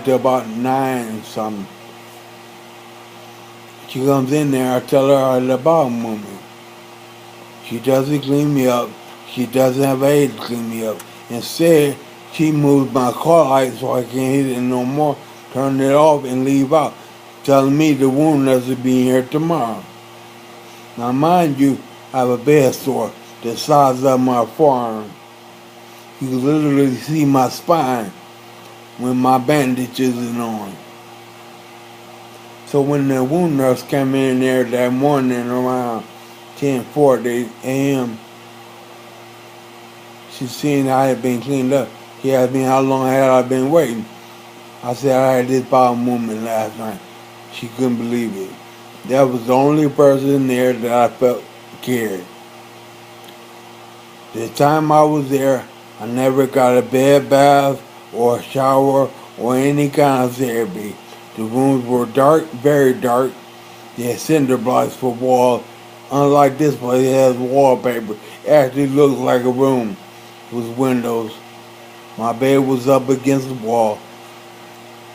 till about 9 something. She comes in there, I tell her I the bottom woman. She doesn't clean me up. She doesn't have aid to clean me up. Instead, she moves my car light so I can't hit it no more, turn it off and leave out, telling me the wound nurse will be here tomorrow. Now mind you, I have a bed sore the size of my forearm. You can literally see my spine when my bandages is on. So when the wound nurse came in there that morning around 10:40 a.m., she seen I had been cleaned up. She asked me how long had I been waiting. I said I had this bowel movement last night. She couldn't believe it. That was the only person there that I felt cared. The time I was there, I never got a bed bath or a shower or any kind of therapy. The rooms were dark, very dark. They had cinder blocks for walls. Unlike this place, it has wallpaper. It actually looks like a room with windows. My bed was up against the wall.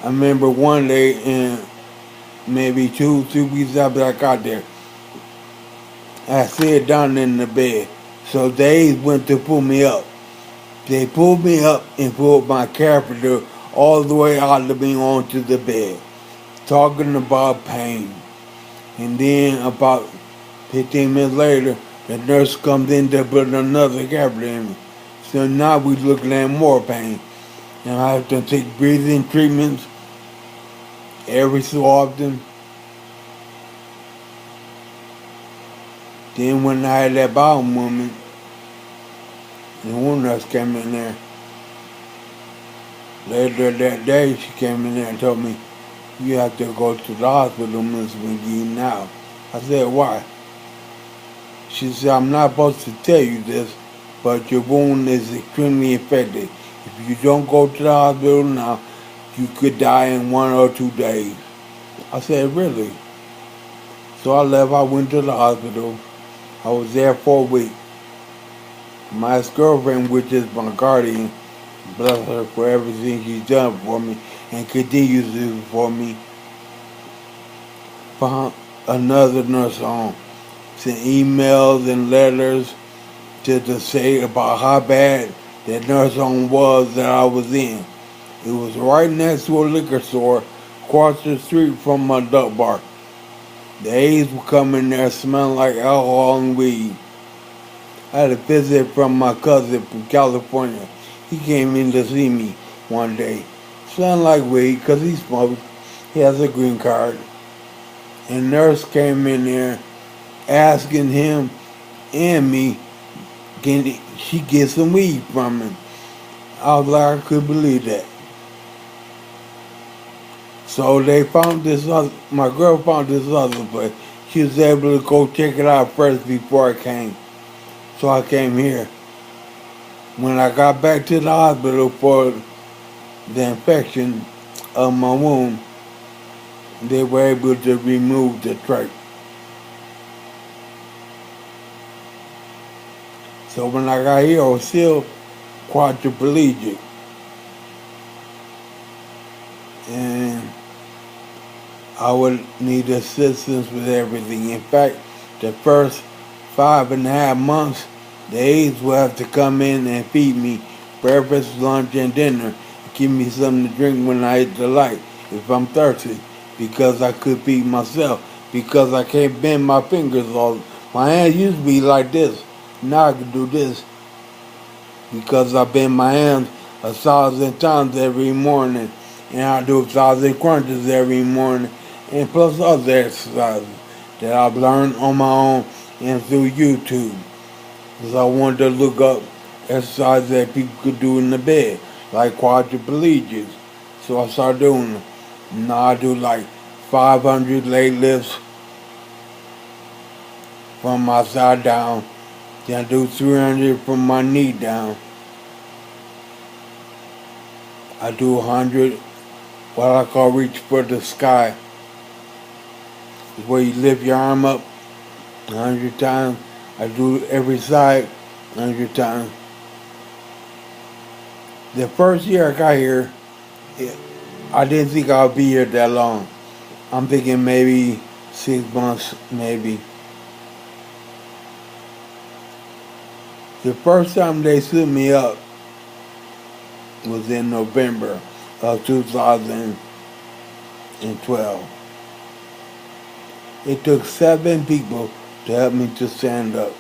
I remember one day, in maybe 2 weeks after I got there, I sat down in the bed. So they went to pull me up. They pulled me up and pulled my carpenter all the way out of me onto the bed, talking about pain. And then about 15 minutes later, the nurse comes in to put another carpenter in me. So now we looking at more pain. And I have to take breathing treatments every so often. Then when I had that bowel movement, the wound nurse came in there. Later that day, she came in there and told me, you have to go to the hospital, Miss McGee, now. I said, why? She said, I'm not supposed to tell you this, but your wound is extremely infected. If you don't go to the hospital now, you could die in 1 or 2 days. I said, really? So I left, I went to the hospital. I was there for a week. My ex-girlfriend, which is my guardian, bless her for everything she's done for me and continues to do for me, found another nurse home, sent emails and letters to say about how bad that nurse home was that I was in. It was right next to a liquor store across the street from my duck bar. The A's would come in there smelling like alcohol and weed. I had a visit from my cousin from California. He came in to see me one day. Smelling like weed because he smokes. He has a green card. And nurse came in there asking him and me, can she get some weed from him? I was like, I couldn't believe that. So they found this other, my girl found this other place. She was able to go check it out first before I came. So I came here. When I got back to the hospital for the infection of my wound, they were able to remove the tract. So when I got here, I was still quadriplegic. And I would need assistance with everything. In fact, the first 5.5 months, the aides will have to come in and feed me breakfast, lunch, and dinner. Give me something to drink when I hit the light if I'm thirsty, because I could feed myself, because I can't bend my fingers all. My hands used to be like this. Now I can do this because I bend my hands 1,000 times every morning, and I do 1,000 crunches every morning, and plus other exercises that I've learned on my own and through YouTube. Because I wanted to look up exercises that people could do in the bed, like quadriplegics. So I started doing them. Now I do like 500 leg lifts from my side down. Then I do 300 from my knee down. I do 100 what I call reach for the sky. It's where you lift your arm up 100 times. I do every side 100 times. The first year I got here, I didn't think I'll be here that long. I'm thinking maybe 6 months, maybe. The first time they stood me up was in November of 2012. It took 7 people to help me to stand up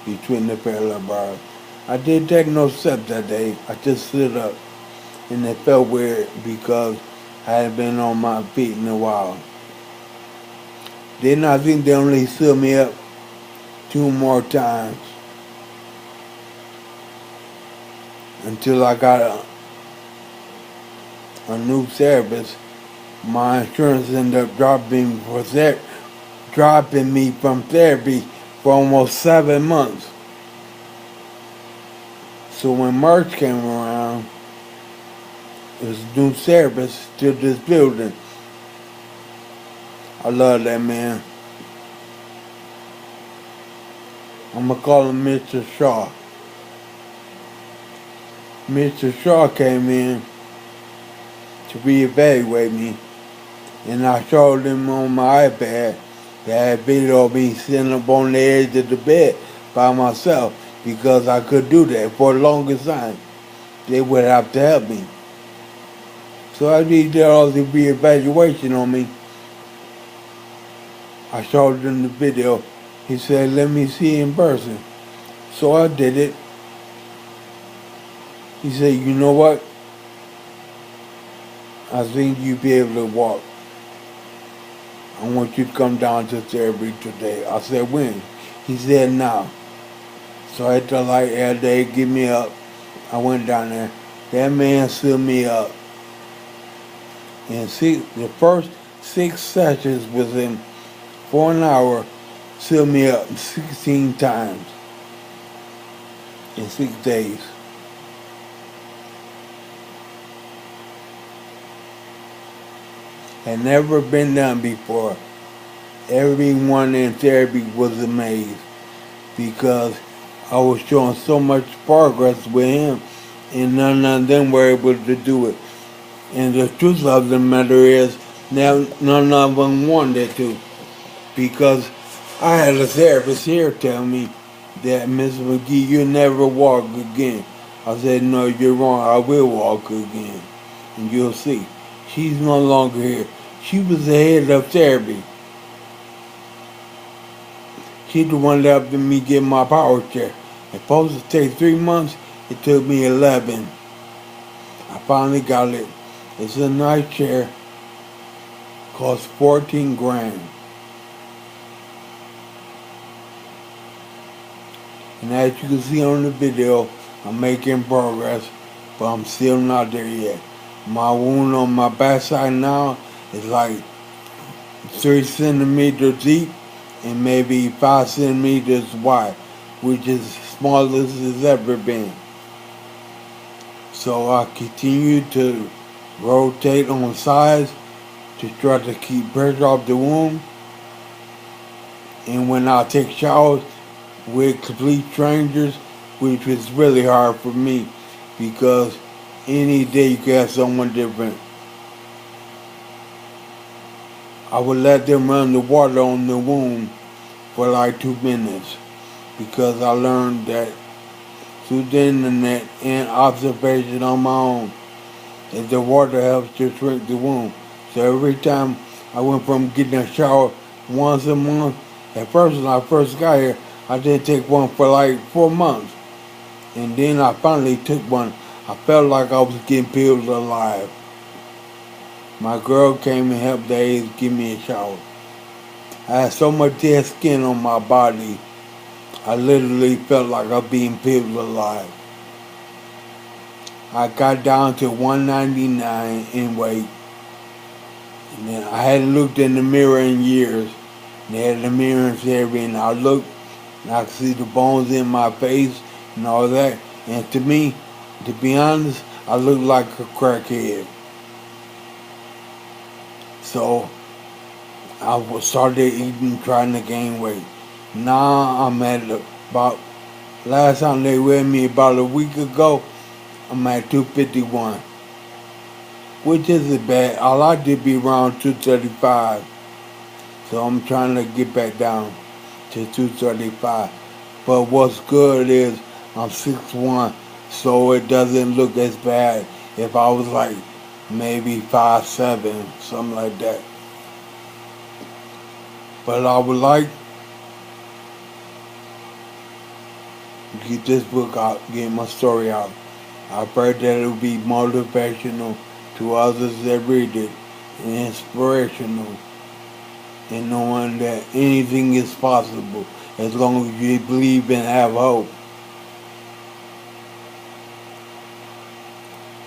between the parallel bars. I didn't take no steps that day. I just stood up. And it felt weird because I hadn't been on my feet in a while. Then I think they only stood me up 2 more times until I got a new therapist. My insurance ended up dropping me from therapy for almost 7 months. So when March came around, it was a new therapist to this building. I love that man. I'm gonna call him Mr. Shaw. Mr. Shaw came in to reevaluate me, and I showed him on my iPad that video of me sitting up on the edge of the bed by myself because I could do that for the longest time. They would have to help me. So after he did all the reevaluation on me, I showed him the video. He said, let me see in person. So I did it. He said, you know what? I think you'll be able to walk. I want you to come down to therapy today. I said, when? He said, now. So at the light every day, get me up. I went down there. That man stood me up. And the first 6 sessions within 4 an hour, stood me up 16 times in 6 days. Had never been done before. Everyone in therapy was amazed because I was showing so much progress with him and none of them were able to do it. And the truth of the matter is, none of them wanted to, because I had a therapist here tell me that, Ms. McGee, you'll never walk again. I said, no, you're wrong. I will walk again. And you'll see. She's no longer here. She was the head of therapy. She's the one that helped me get my power chair. It's supposed to take 3 months. It took me 11. I finally got it. It's a nice chair. Cost 14 grand. And as you can see on the video, I'm making progress, but I'm still not there yet. My wound on my backside now is like 3 centimeters deep and maybe 5 centimeters wide, which is the smallest it's ever been. So I continue to rotate on sides to try to keep pressure off the wound. And when I take showers with complete strangers, which is really hard for me because any day you can have someone different, I would let them run the water on the wound for like 2 minutes because I learned that through the internet and observation on my own that the water helps to shrink the wound. So every time I went from getting a shower once a month, at first when I first got here, I didn't take one for like 4 months. And then I finally took one. I felt like I was getting peeled alive. My girl came and helped the aides give me a shower. I had so much dead skin on my body, I literally felt like I was being peeled alive. I got down to 199 in weight. And then I hadn't looked in the mirror in years. They had the mirror and everything, and I looked and I could see the bones in my face and all that. And to me, to be honest, I looked like a crackhead. So I started eating, trying to gain weight. Now I'm at about, last time they weighed me about a week ago, I'm at 251. which isn't bad. I like to be around 235, so I'm trying to get back down to 235. But what's good is I'm 6'1", so it doesn't look as bad if I was like maybe 5'7", something like that. But I would like to get this book out, get my story out. I pray that it will be motivational to others that read it and inspirational in knowing that anything is possible as long as you believe and have hope.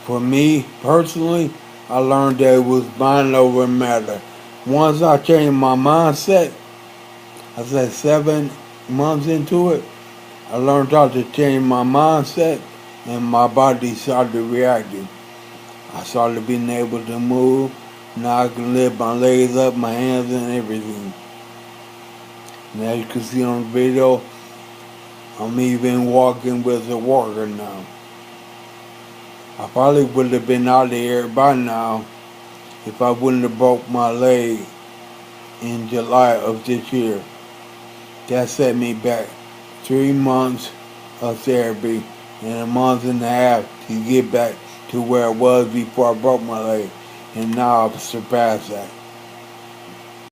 For me personally, I learned that it was mind over matter. Once I changed my mindset, I said 7 months into it, I learned how to change my mindset and my body started reacting. I started being able to move. Now I can lift my legs up, my hands and everything. And as you can see on the video, I'm even walking with a walker now. I probably would have been out of here by now if I wouldn't have broke my leg in July of this year. That set me back 3 months of therapy and a month and a half to get back to where I was before I broke my leg. And now I've surpassed that.